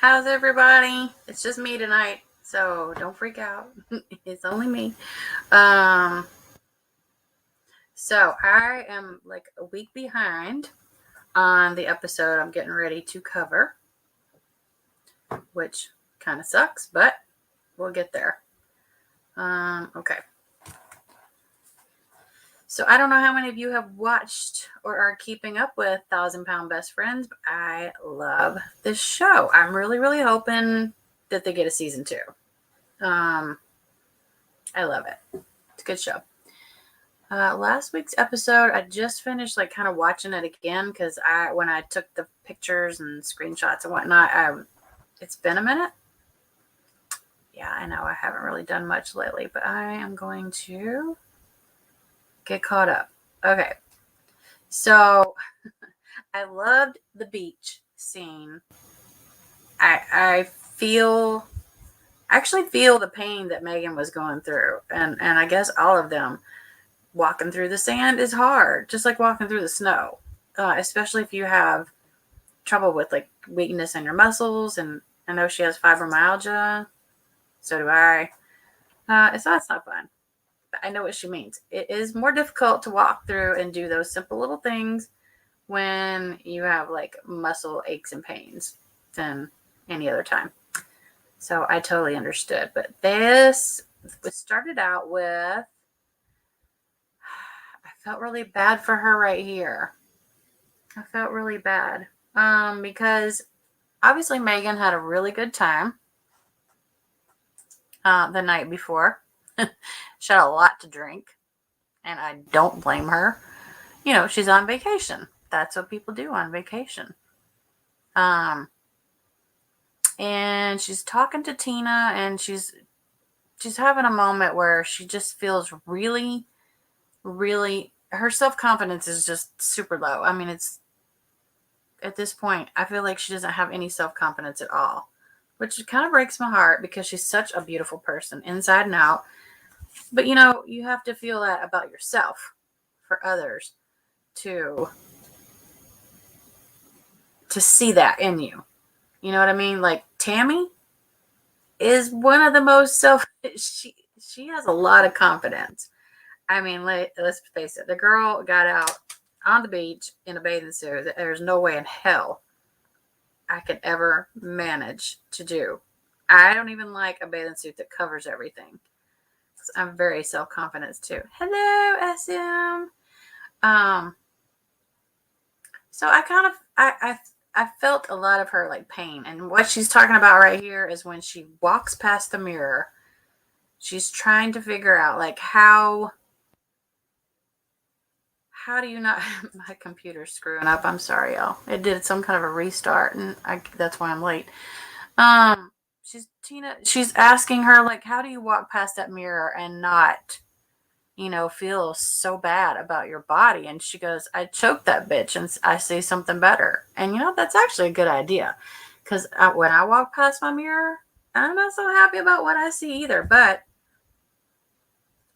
How's everybody? It's just me tonight, so don't freak out. It's only me. Um, so I am like a week behind on the episode I'm getting ready to cover, which kind of sucks, but we'll get there. Okay. So I don't know how many of you have watched or are keeping up with 1,000 Pound Best Friends, but I love this show. I'm really, really hoping that they get a season 2. I love it. It's a good show. Last week's episode, I just finished like kind of watching it again because when I took the pictures and screenshots and whatnot, it's been a minute. Yeah, I know I haven't really done much lately, but I am going to get caught up. Okay, so I loved the beach scene. I actually feel the pain that Megan was going through, and I guess all of them. Walking through the sand is hard, just like walking through the snow, especially if you have trouble with like weakness in your muscles. And I know she has fibromyalgia, so do I. So that's not fun. But I know what she means. It is more difficult to walk through and do those simple little things when you have like muscle aches and pains than any other time. So I totally understood. But this started out with, I felt really bad for her right here. I felt really bad. Because obviously Megan had a really good time the night before. She had a lot to drink, and I don't blame her. You know, she's on vacation. That's what people do on vacation. And she's talking to Tina, and she's having a moment where she just feels really, really, her self-confidence is just super low. I mean, it's at this point, I feel like she doesn't have any self-confidence at all, which kind of breaks my heart because she's such a beautiful person inside and out. But, you know, you have to feel that about yourself for others to see that in you. You know what I mean? Like Tammy is one of the most she has a lot of confidence. I mean, let's face it. The girl got out on the beach in a bathing suit that there's no way in hell I could ever manage to do. I don't even like a bathing suit that covers everything. I'm very self-confident too. Hello, SM. So I kind of I felt a lot of her like pain, and what she's talking about right here is when she walks past the mirror, she's trying to figure out like how do you not? My computer's screwing up. I'm sorry, y'all. It did some kind of a restart, and that's why I'm late. She's asking her like, how do you walk past that mirror and not, you know, feel so bad about your body? And she goes, I choked that bitch and I see something better. And you know, that's actually a good idea, because when I walk past my mirror, I'm not so happy about what I see either. But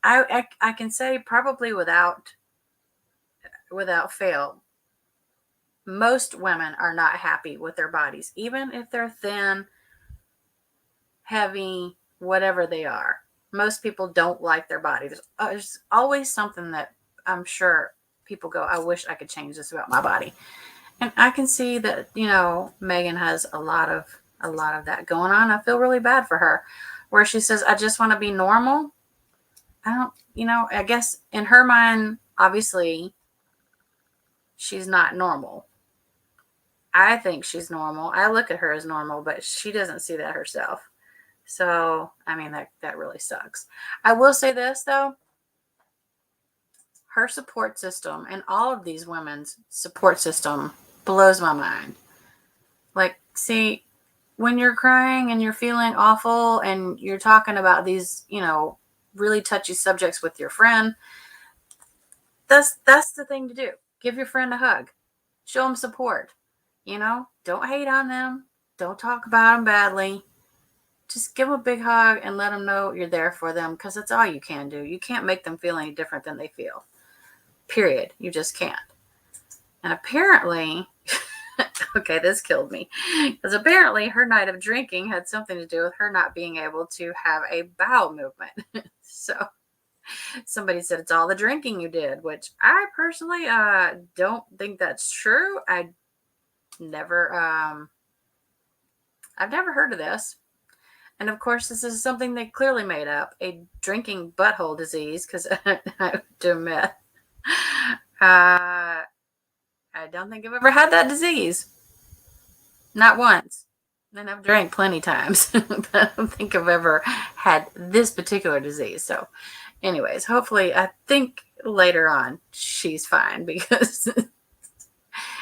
I can say probably without fail, most women are not happy with their bodies, even if they're thin, heavy, whatever they are. Most people don't like their body. There's always something that I'm sure people go, I wish I could change this about my body. And I can see that, you know, Megan has a lot of that going on. I feel really bad for her, where she says, I just want to be normal. I don't, you know, I guess in her mind, obviously, she's not normal. I think she's normal. I look at her as normal, but she doesn't see that herself. So, I mean, that really sucks. I will say this, though. Her support system and all of these women's support system blows my mind. Like, see, when you're crying and you're feeling awful and you're talking about these, you know, really touchy subjects with your friend, that's the thing to do. Give your friend a hug. Show them support. You know, don't hate on them. Don't talk about them badly. Just give them a big hug and let them know you're there for them, because that's all you can do. You can't make them feel any different than they feel. Period. You just can't. And apparently, Okay, this killed me. Because apparently her night of drinking had something to do with her not being able to have a bowel movement. So somebody said it's all the drinking you did, which I personally don't think that's true. Never I've never heard of this. And of course, this is something they clearly made up, a drinking butthole disease, because I have to admit, I don't think I've ever had that disease. Not once. And I've drank plenty times, but I don't think I've ever had this particular disease. So, anyways, hopefully, I think later on she's fine because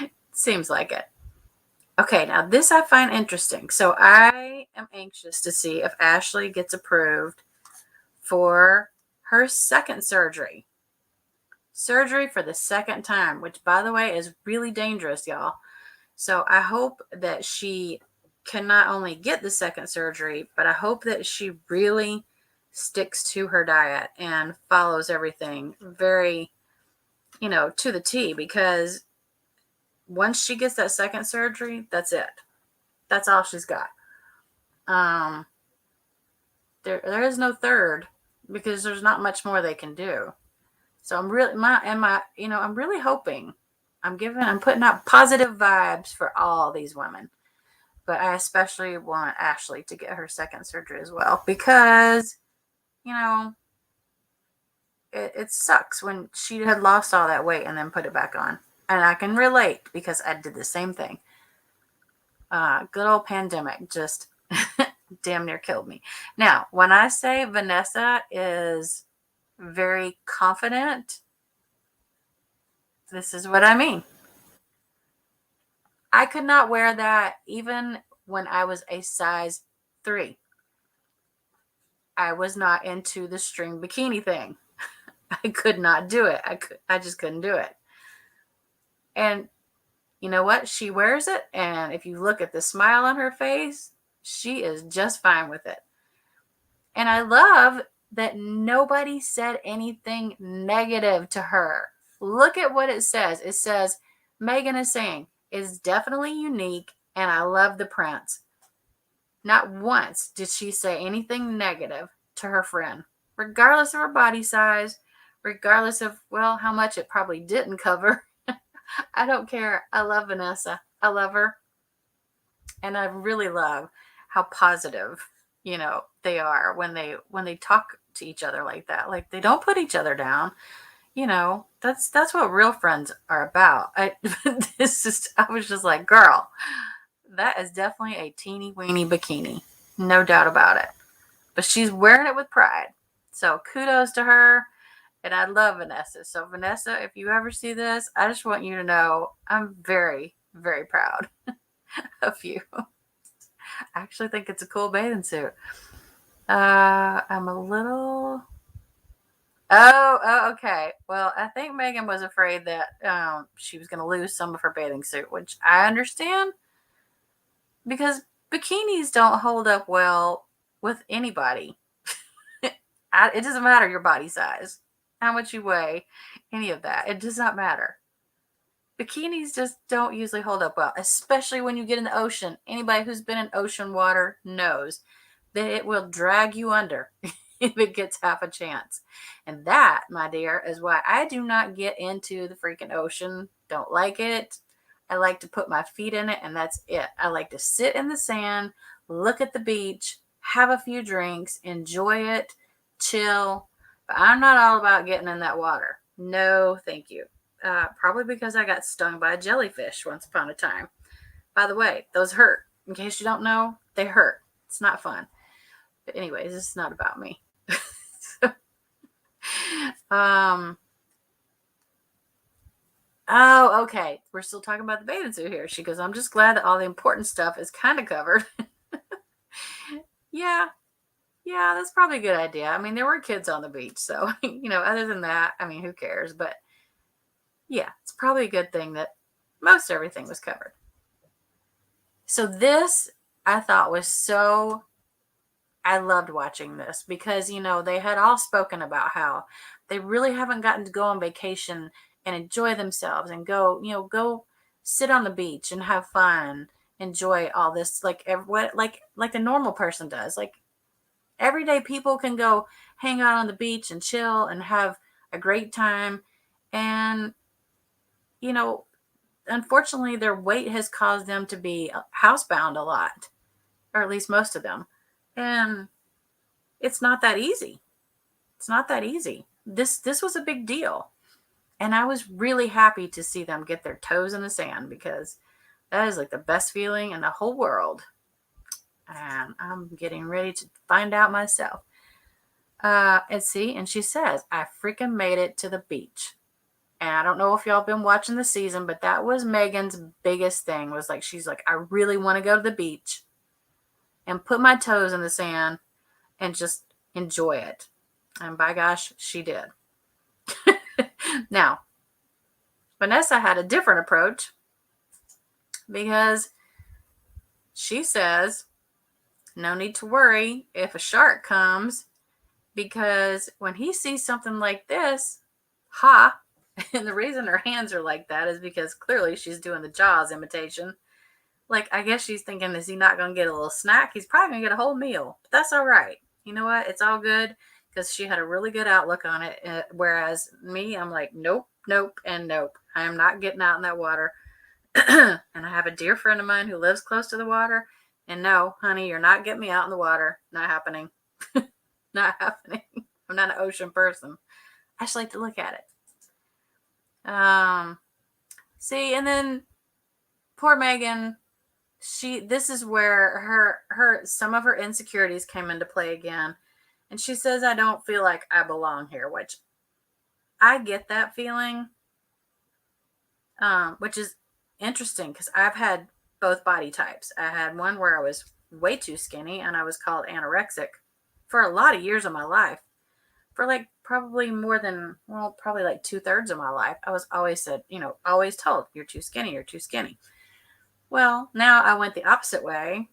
it seems like it. Okay, now this I find interesting. So I am anxious to see if Ashely gets approved for her second surgery. Surgery for the second time, which, by the way, is really dangerous, y'all. So I hope that she can not only get the second surgery, but I hope that she really sticks to her diet and follows everything very, to the T, because once she gets that second surgery, that's it. That's all she's got. There is no third, because there's not much more they can do. So I'm really hoping, I'm putting out positive vibes for all these women. But I especially want Ashely to get her second surgery as well, because, it sucks when she had lost all that weight and then put it back on. And I can relate because I did the same thing. Good old pandemic just damn near killed me. Now, when I say Vanessa is very confident, this is what I mean. I could not wear that even when I was a size 3. I was not into the string bikini thing. I could not do it. I just couldn't do it. And you know what? She wears it, and if you look at the smile on her face, she is just fine with it. And I love that nobody said anything negative to her. Look at what it says. It says, Megan is saying, it's definitely unique, and I love the prints. Not once did she say anything negative to her friend, regardless of her body size, regardless of, how much it probably didn't cover. I don't care. I love Vanessa. I love her. And I really love how positive, they are when they talk to each other like that. Like, they don't put each other down. That's what real friends are about. I was just like, girl, that is definitely a teeny weeny bikini. No doubt about it. But she's wearing it with pride. So kudos to her. And I love Vanessa. So Vanessa, if you ever see this, I just want you to know I'm very, very proud of you. I actually think it's a cool bathing suit. I'm a little... Oh, okay. Well, I think Megan was afraid that she was going to lose some of her bathing suit, which I understand, because bikinis don't hold up well with anybody. It doesn't matter your body size, how much you weigh, any of that. It does not matter. Bikinis just don't usually hold up well, especially when you get in the ocean. Anybody who's been in ocean water knows that it will drag you under if it gets half a chance. And that, my dear, is why I do not get into the freaking ocean. Don't like it. I like to put my feet in it, and that's it. I like to sit in the sand, look at the beach, have a few drinks, enjoy it, chill. But I'm not all about getting in that water. No, thank you. Probably because I got stung by a jellyfish once upon a time. By the way, those hurt. In case you don't know, they hurt. It's not fun. But anyways, this is not about me. Oh, okay. We're still talking about the bathing suit here. She goes, I'm just glad that all the important stuff is kind of covered. Yeah, that's probably a good idea. I mean, there were kids on the beach, so, other than that, I mean, who cares? But yeah, it's probably a good thing that most everything was covered. So this, I thought, was so... I loved watching this because, they had all spoken about how they really haven't gotten to go on vacation and enjoy themselves and go sit on the beach and have fun, enjoy all this like the normal person does. Like everyday people can go hang out on the beach and chill and have a great time. And, you know, unfortunately, their weight has caused them to be housebound a lot, or at least most of them. And it's not that easy. It's not that easy. This was a big deal. And I was really happy to see them get their toes in the sand, because that is like the best feeling in the whole world. And I'm getting ready to find out myself. And she says, I freaking made it to the beach. And I don't know if y'all been watching the season, but that was Megan's biggest thing, was like, she's like, I really want to go to the beach and put my toes in the sand and just enjoy it. And by gosh, she did. Now, Vanessa had a different approach, because she says, no need to worry if a shark comes, because when he sees something like this, and the reason her hands are like that is because clearly she's doing the Jaws imitation. Like, I guess she's thinking, is he not going to get a little snack? He's probably going to get a whole meal. But that's all right. You know what? It's all good, because she had a really good outlook on it. Whereas me, I'm like, nope, nope, and nope. I am not getting out in that water. And I have a dear friend of mine who lives close to the water. And no, honey, you're not getting me out in the water. Not happening. Not happening. I'm not an ocean person. I just like to look at it. See, and then poor Megan, this is where her some of her insecurities came into play again. And she says, I don't feel like I belong here, which I get that feeling. Which is interesting, because I've had both body types. I had one where I was way too skinny and I was called anorexic for a lot of years of my life. For like probably more than, well, probably like 2/3 of my life, I was always said, always told, you're too skinny, you're too skinny. Well, now I went the opposite way,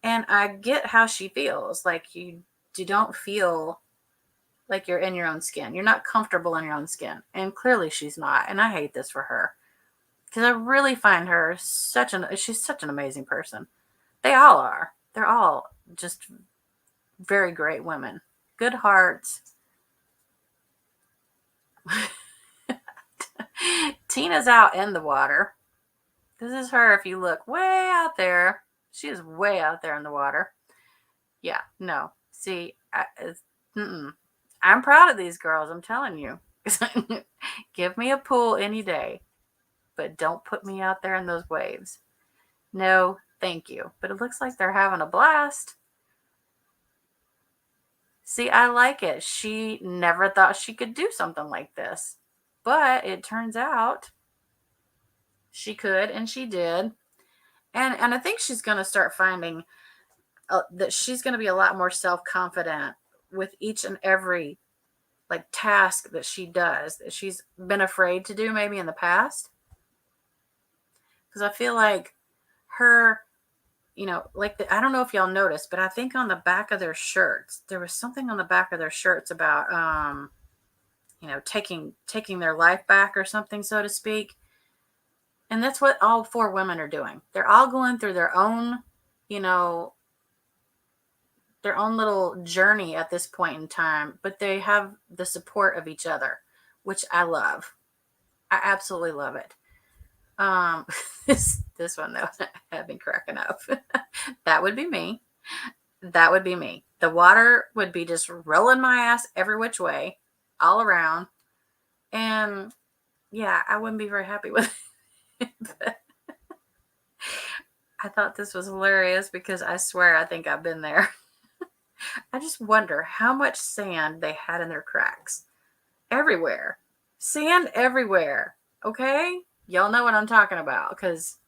and I get how she feels. Like, you don't feel like you're in your own skin. You're not comfortable in your own skin. And clearly she's not. And I hate this for her, because I really find her she's such an amazing person. They all are. They're all just very great women. Good hearts. Tina's out in the water. This is her. If you look way out there, she is way out there in the water. Yeah, no. See, I'm proud of these girls. I'm telling you. Give me a pool any day, but don't put me out there in those waves. No, thank you. But it looks like they're having a blast. See, I like it. She never thought she could do something like this, but it turns out she could, and she did. And I think she's going to start finding that she's going to be a lot more self-confident with each and every like task that she does, that she's been afraid to do maybe in the past. Because I feel like her, like I don't know if y'all noticed, but I think on the back of their shirts, there was something on the back of their shirts about, taking their life back or something, so to speak. And that's what all 4 women are doing. They're all going through their own, their own little journey at this point in time, but they have the support of each other, which I love. I absolutely love it. This one though, I've been cracking up. That would be me. That would be me. The water would be just rolling my ass every which way, all around. And yeah, I wouldn't be very happy with it. But I thought this was hilarious, because I swear I think I've been there. I just wonder how much sand they had in their cracks. Everywhere. Sand everywhere. Okay? Y'all know what I'm talking about, because,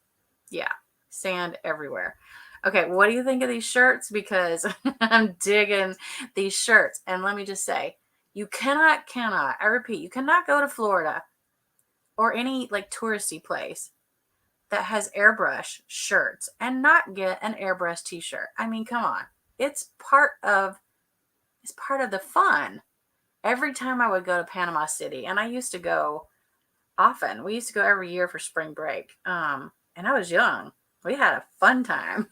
yeah, sand everywhere. Okay, what do you think of these shirts? Because I'm digging these shirts. And let me just say, you cannot, I repeat, you cannot go to Florida or any like touristy place that has airbrush shirts and not get an airbrush t-shirt. I mean, come on. It's part of the fun. Every time I would go to Panama City, and I used to go often. We used to go every year for spring break. And I was young. We had a fun time.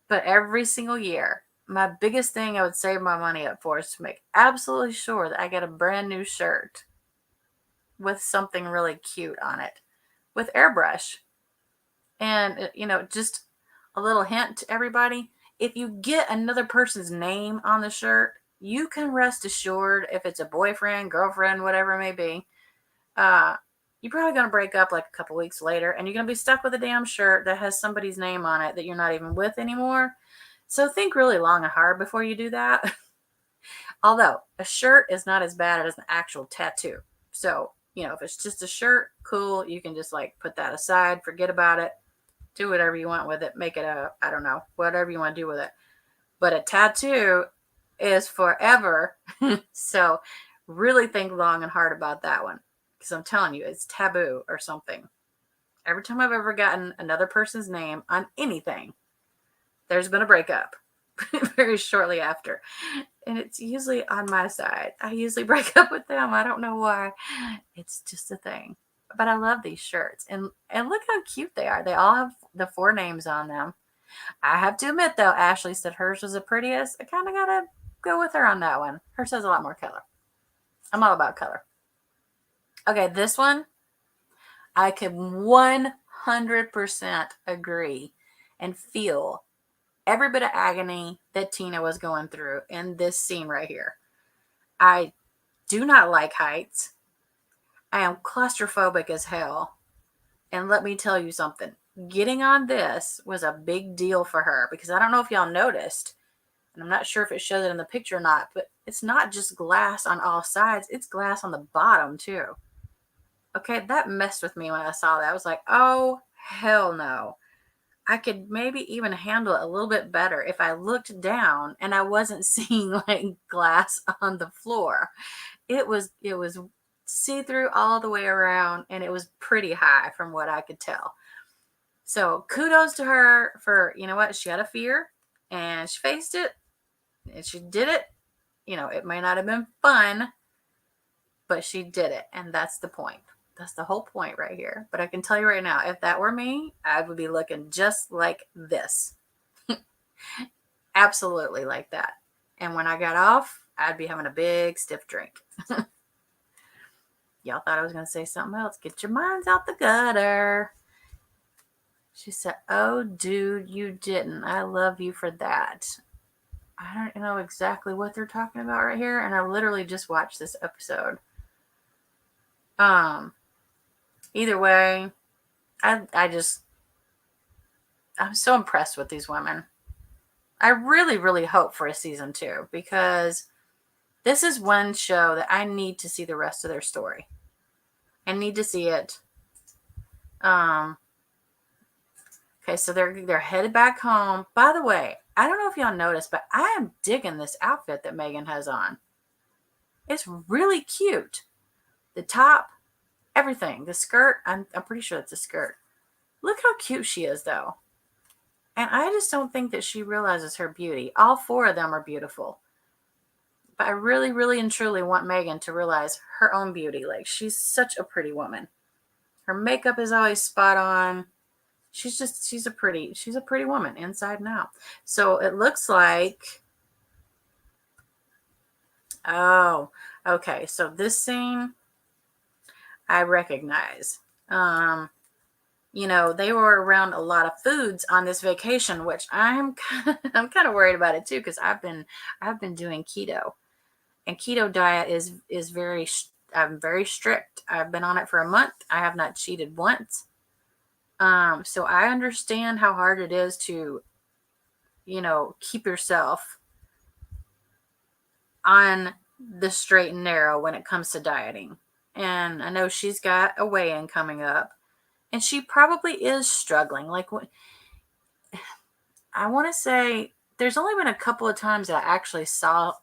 But every single year, my biggest thing I would save my money up for is to make absolutely sure that I get a brand new shirt with something really cute on it with airbrush. And, just a little hint to everybody, if you get another person's name on the shirt, you can rest assured, if it's a boyfriend, girlfriend, whatever it may be, uh, you're probably going to break up like a couple weeks later, and you're going to be stuck with a damn shirt that has somebody's name on it that you're not even with anymore. So think really long and hard before you do that. Although a shirt is not as bad as an actual tattoo. So, if it's just a shirt, cool. You can just like put that aside, forget about it, do whatever you want with it, make it I don't know, whatever you want to do with it. But a tattoo is forever. So really think long and hard about that one. Because I'm telling you, it's taboo or something. Every time I've ever gotten another person's name on anything, there's been a breakup very shortly after. And it's usually on my side. I usually break up with them. I don't know why. It's just a thing. But I love these shirts. And look how cute they are. They all have the 4 names on them. I have to admit, though, Ashely said hers was the prettiest. I kind of got to go with her on that one. Hers has a lot more color. I'm all about color. Okay, this one, I could 100% agree and feel every bit of agony that Tina was going through in this scene right here. I do not like heights. I am claustrophobic as hell. And let me tell you something. Getting on this was a big deal for her, because I don't know if y'all noticed, and I'm not sure if it shows it in the picture or not, but it's not just glass on all sides. It's glass on the bottom too. Okay, that messed with me when I saw that. I was like, oh, hell no. I could maybe even handle it a little bit better if I looked down and I wasn't seeing like glass on the floor. It was see-through all the way around, and it was pretty high from what I could tell. So kudos to her for, you know what, she had a fear and she faced it and she did it. It may not have been fun, but she did it. And that's the point. That's the whole point right here. But I can tell you right now, if that were me, I would be looking just like this. Absolutely like that. And when I got off, I'd be having a big stiff drink. Y'all thought I was going to say something else. Get your minds out the gutter. She said, oh, dude, you didn't. I love you for that. I don't know exactly what they're talking about right here. And I literally just watched this episode. Either way, I'm so impressed with these women. I really, really hope for a season 2, because this is one show that I need to see the rest of their story. I need to see it. Okay, so they're headed back home. By the way, I don't know if y'all noticed, but I am digging this outfit that Megan has on. It's really cute. The top, everything. The skirt, I'm pretty sure it's a skirt. Look how cute she is, though. And I just don't think that she realizes her beauty. All 4 of them are beautiful. But I really, really and truly want Megan to realize her own beauty. Like, she's such a pretty woman. Her makeup is always spot on. She's a pretty woman inside and out. So it looks like, oh, okay. So this scene I recognize. They were around a lot of foods on this vacation, which I'm kind of worried about it too, because I've been doing keto, and keto diet is I'm very strict. I've been on it for a month. I have not cheated once. So I understand how hard it is to, keep yourself on the straight and narrow when it comes to dieting. And I know she's got a weigh-in coming up, and she probably is struggling. Like, I want to say there's only been a couple of times that I actually saw,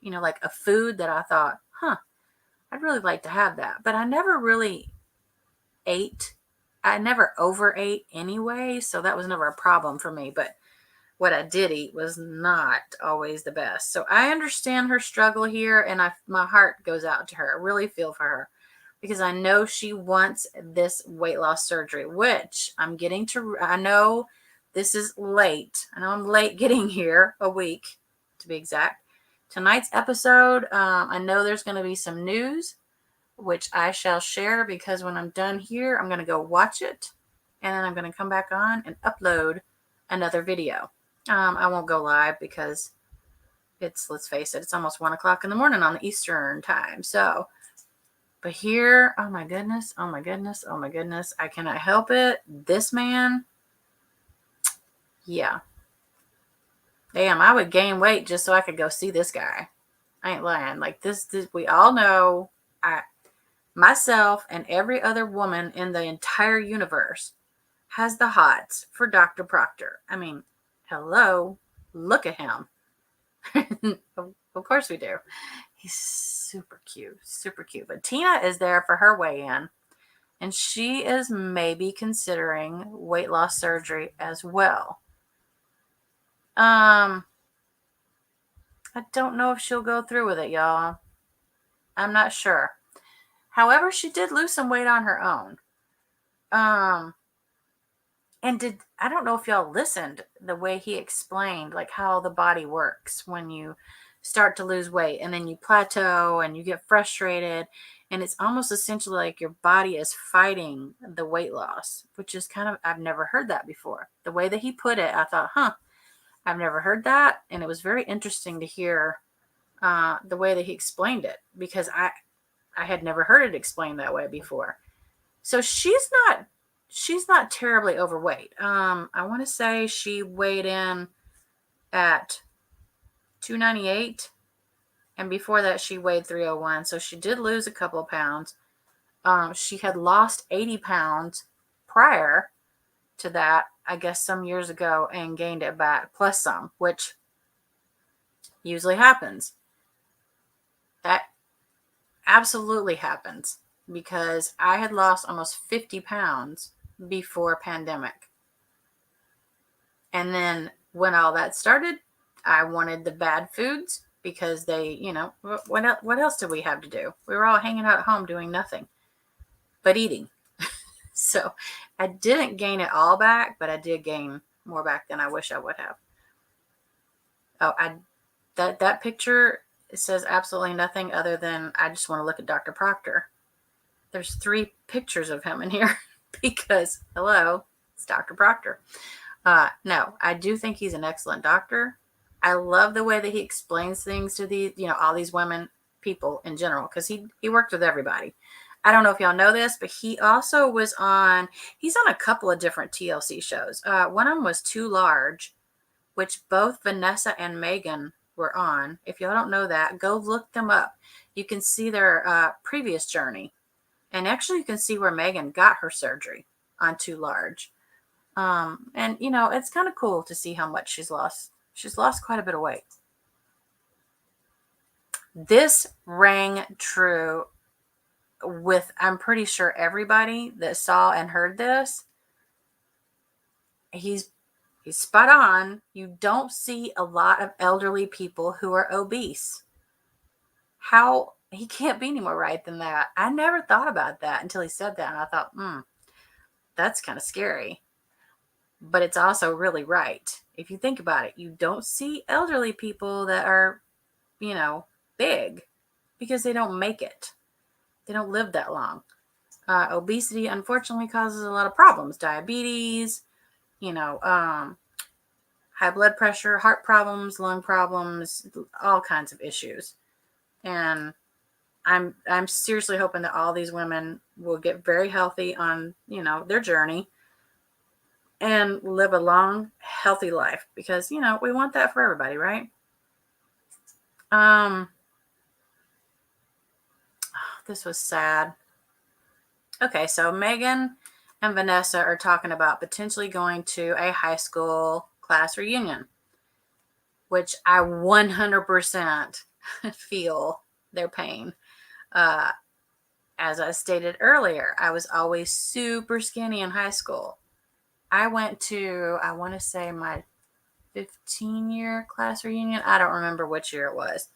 like a food that I thought, I'd really like to have that. But I never really ate. I never overate anyway, so that was never a problem for me. But what I did eat was not always the best. So I understand her struggle here, and my heart goes out to her. I really feel for her. because I know she wants this weight loss surgery, which I know this is late. I know I'm late getting here, a week to be exact. Tonight's episode, I know there's going to be some news, which I shall share because when I'm done here, I'm going to go watch it. And then I'm going to come back on and upload another video. I won't go live because let's face it, it's almost 1 o'clock in the morning on the Eastern time. So, but here, oh my goodness, oh my goodness, oh my goodness, I cannot help it. This man, yeah. Damn, I would gain weight just so I could go see this guy. I ain't lying. Like this we all know, myself and every other woman in the entire universe has the hots for Dr. Proctor. I mean, hello, look at him. Of course we do. He's super cute, super cute. But Tina is there for her weigh-in, and she is maybe considering weight loss surgery as well. I don't know if she'll go through with it, y'all. I'm not sure. However, she did lose some weight on her own. And I don't know if y'all listened the way he explained like how the body works when you start to lose weight and then you plateau and you get frustrated, and it's almost essentially like your body is fighting the weight loss, which is I've never heard that before. The way that he put it, I thought, I've never heard that, and it was very interesting to hear the way that he explained it, because I had never heard it explained that way before. So she's not terribly overweight. I want to say she weighed in at 298, and before that she weighed 301. So she did lose a couple of pounds. She had lost 80 pounds prior to that, I guess some years ago, and gained it back plus some, which usually happens. That absolutely happens, because I had lost almost 50 pounds before pandemic. And then when all that started, I wanted the bad foods because they, what else did we have to do? We were all hanging out at home doing nothing but eating. So I didn't gain it all back, but I did gain more back than I wish I would have. Oh, that picture, it says absolutely nothing other than I just want to look at Dr. Proctor. There's 3 pictures of him in here because, hello, it's Dr. Proctor. No, I do think he's an excellent doctor. I love the way that he explains things to these, all these women, people in general, because he worked with everybody. I don't know if y'all know this, but he also he's on a couple of different TLC shows. One of them was Too Large, which both Vanessa and Megan were on. If y'all don't know that, go look them up. You can see their previous journey. And actually you can see where Megan got her surgery on Too Large. And it's kind of cool to see how much she's lost. She's lost quite a bit of weight. This rang true with, I'm pretty sure, everybody that saw and heard this. He's spot on. You don't see a lot of elderly people who are obese. He can't be any more right than that. I never thought about that until he said that. And I thought, that's kind of scary. But it's also really right. If you think about it, you don't see elderly people that are, big, because they don't make it. They don't live that long. Obesity, unfortunately, causes a lot of problems. Diabetes, high blood pressure, heart problems, lung problems, all kinds of issues. And I'm seriously hoping that all these women will get very healthy on, their journey and live a long, healthy life, because, we want that for everybody, right? This was sad. Okay, so Megan and Vanessa are talking about potentially going to a high school class reunion, which I 100% feel their pain. As I stated earlier, I was always super skinny in high school. I went to, I want to say, my 15-year class reunion. I don't remember which year it was.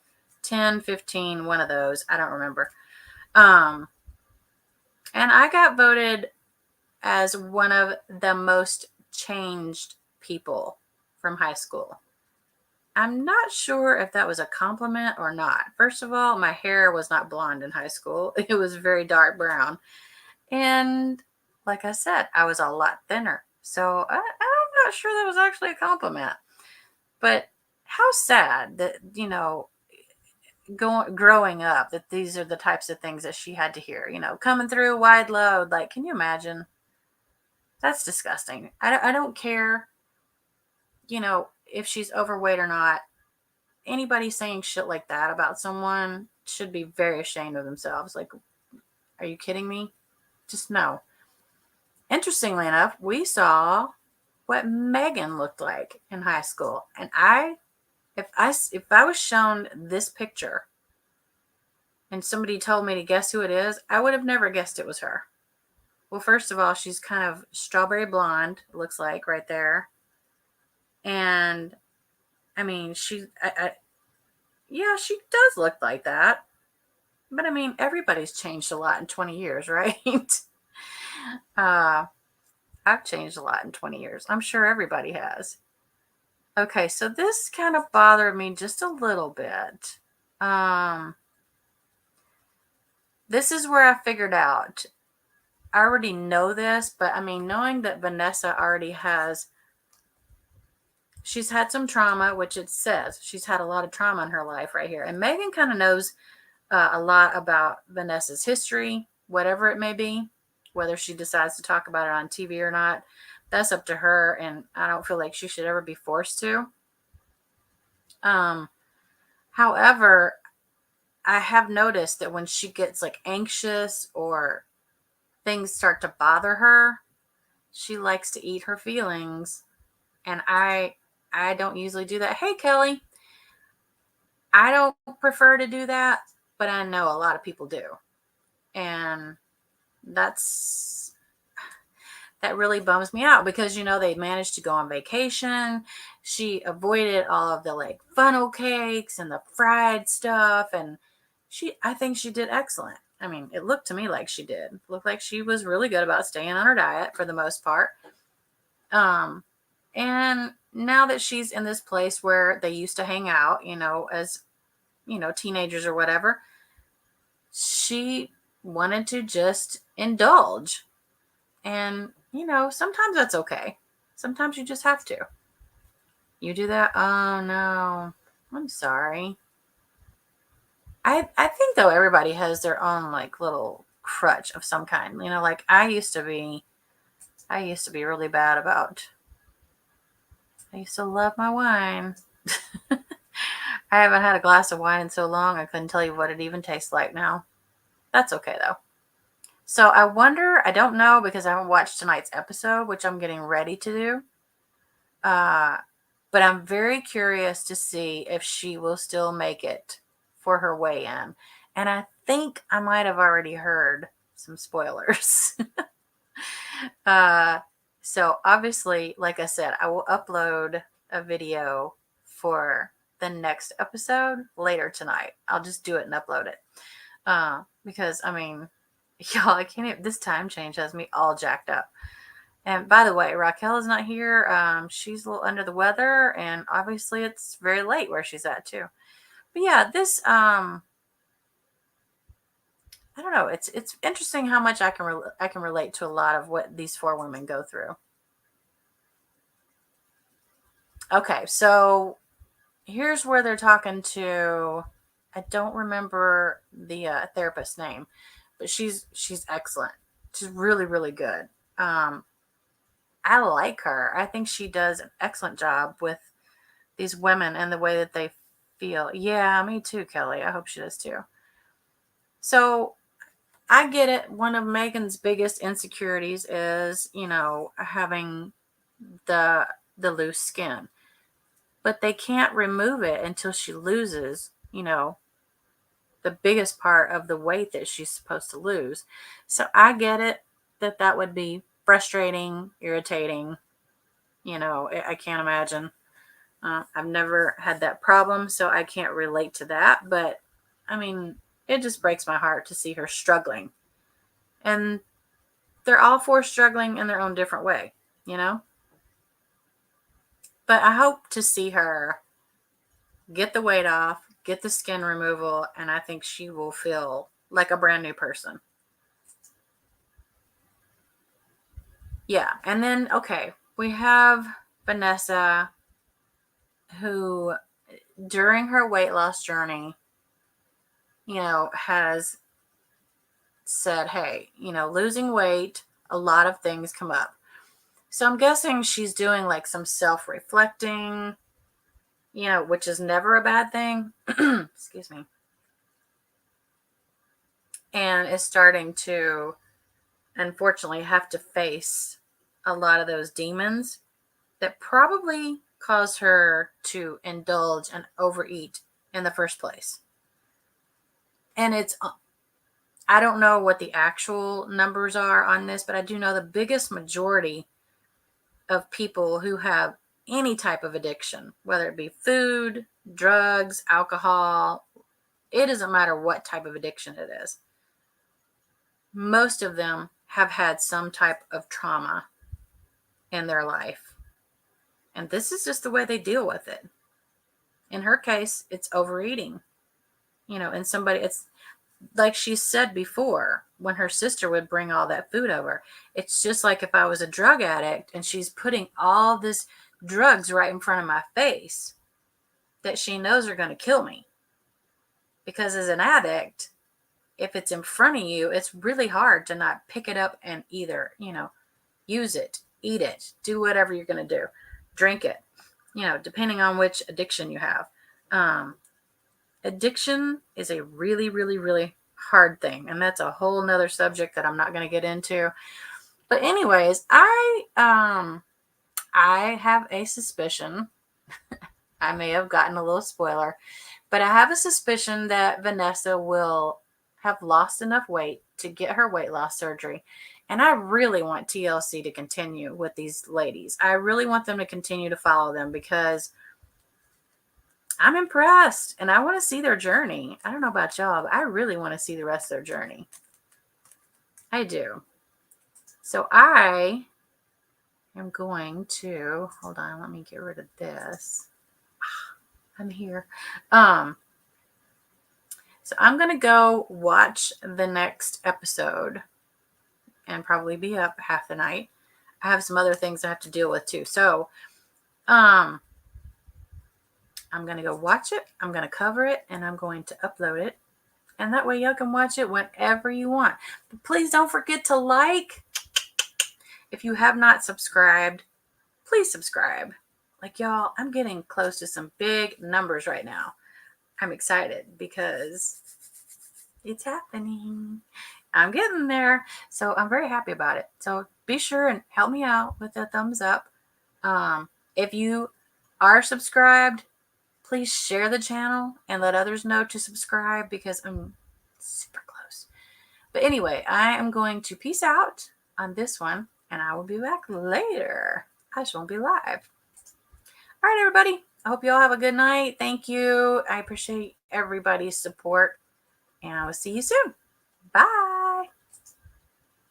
10, 15, one of those. I don't remember. And I got voted as one of the most changed people from high school. I'm not sure if that was a compliment or not. First of all, my hair was not blonde in high school, it was very dark brown. And like I said, I was a lot thinner. So I'm not sure that was actually a compliment. But how sad that, growing up, that these are the types of things that she had to hear, coming through wide load. Like, can you imagine? That's disgusting. I don't care, if she's overweight or not. Anybody saying shit like that about someone should be very ashamed of themselves. Like, are you kidding me? Just no. Interestingly enough, we saw what Megan looked like in high school. And if I was shown this picture and somebody told me to guess who it is, I would have never guessed it was her. Well, first of all, she's kind of strawberry blonde, it looks like right there. And I mean, yeah, she does look like that. But I mean, everybody's changed a lot in 20 years, right? uh, I've changed a lot in 20 years. I'm sure everybody has. Okay, so this kind of bothered me just a little bit. This is where I figured out. I already know this, but I mean, knowing that Vanessa already she's had some trauma, which it says she's had a lot of trauma in her life right here. And Megan kind of knows a lot about Vanessa's history, whatever it may be, whether she decides to talk about it on TV or not. That's up to her, and I don't feel like she should ever be forced to. However, I have noticed that when she gets like anxious or things start to bother her, she likes to eat her feelings. And I don't usually do that. Hey, Kelly. I don't prefer to do that, but I know a lot of people do. And that really bums me out because, they managed to go on vacation. She avoided all of the like funnel cakes and the fried stuff. And I think she did excellent. I mean, it looked to me like she did. It looked like she was really good about staying on her diet for the most part. And now that she's in this place where they used to hang out, as, teenagers or whatever, she wanted to just indulge. And, sometimes that's okay. Sometimes you just have to. You do that? Oh, no. I'm sorry. I think, though, everybody has their own, like, little crutch of some kind. Like, I used to be really bad about... I used to love my wine. I haven't had a glass of wine in so long, I couldn't tell you what it even tastes like now. That's okay, though. So I wonder, I don't know because I haven't watched tonight's episode, which I'm getting ready to do. But I'm very curious to see if she will still make it for her weigh-in. And I think I might have already heard some spoilers. So obviously, like I said, I will upload a video for the next episode later tonight. I'll just do it and upload it. Because, I mean, y'all, I can't even, this time change has me all jacked up. And by the way, Raquel is not here. She's a little under the weather, and obviously it's very late where she's at too. But yeah, this I don't know. It's interesting how much I can relate to a lot of what these four women go through. Okay, so here's where they're talking to. I don't remember the therapist's name, but she's excellent. She's really, really good. I like her. I think she does an excellent job with these women and the way that they feel. Yeah, me too, Kelly. I hope she does too. So I get it. One of Megan's biggest insecurities is, having the loose skin. But they can't remove it until she loses, the biggest part of the weight that she's supposed to lose. So I get it that would be frustrating, irritating. I can't imagine. I've never had that problem, so I can't relate to that. But, I mean, it just breaks my heart to see her struggling. And they're all four struggling in their own different way, you know? But I hope to see her get the weight off, get the skin removal, and I think she will feel like a brand new person. Yeah. And then, okay, we have Vanessa, who during her weight loss journey, has said, hey, losing weight, a lot of things come up. So I'm guessing she's doing like some self-reflecting, which is never a bad thing. Excuse me. And is starting to, unfortunately, have to face a lot of those demons that probably caused her to indulge and overeat in the first place. And I don't know what the actual numbers are on this, but I do know the biggest majority of people who have any type of addiction, whether it be food, drugs, alcohol, it doesn't matter what type of addiction it is. Most of them have had some type of trauma in their life. And this is just the way they deal with it. In her case, it's overeating. And it's like she said before, when her sister would bring all that food over, it's just like if I was a drug addict and she's putting all this drugs right in front of my face that she knows are going to kill me. Because as an addict, if it's in front of you, it's really hard to not pick it up and either, use it, eat it, do whatever you're going to do, drink it, depending on which addiction you have. Addiction is a really, really, really hard thing. And that's a whole nother subject that I'm not going to get into. But anyways, I have a suspicion. I may have gotten a little spoiler, but I have a suspicion that Vanessa will have lost enough weight to get her weight loss surgery. And I really want TLC to continue with these ladies. I really want them to continue to follow them because I'm impressed and I want to see their journey. I don't know about y'all, but I really want to see the rest of their journey. I do. So I am going to, hold on, let me get rid of this. I'm here. So I'm going to go watch the next episode and probably be up half the night. I have some other things I have to deal with too. So, I'm going to go watch it. I'm going to cover it and I'm going to upload it. And that way y'all can watch it whenever you want. But please don't forget to like. If you have not subscribed, please subscribe. Like y'all, I'm getting close to some big numbers right now. I'm excited because it's happening. I'm getting there. So I'm very happy about it. So be sure and help me out with a thumbs up. If you are subscribed, please share the channel and let others know to subscribe because I'm super close. But anyway, I am going to peace out on this one and I will be back later. I just won't be live. All right, everybody. I hope you all have a good night. Thank you. I appreciate everybody's support and I will see you soon. Bye.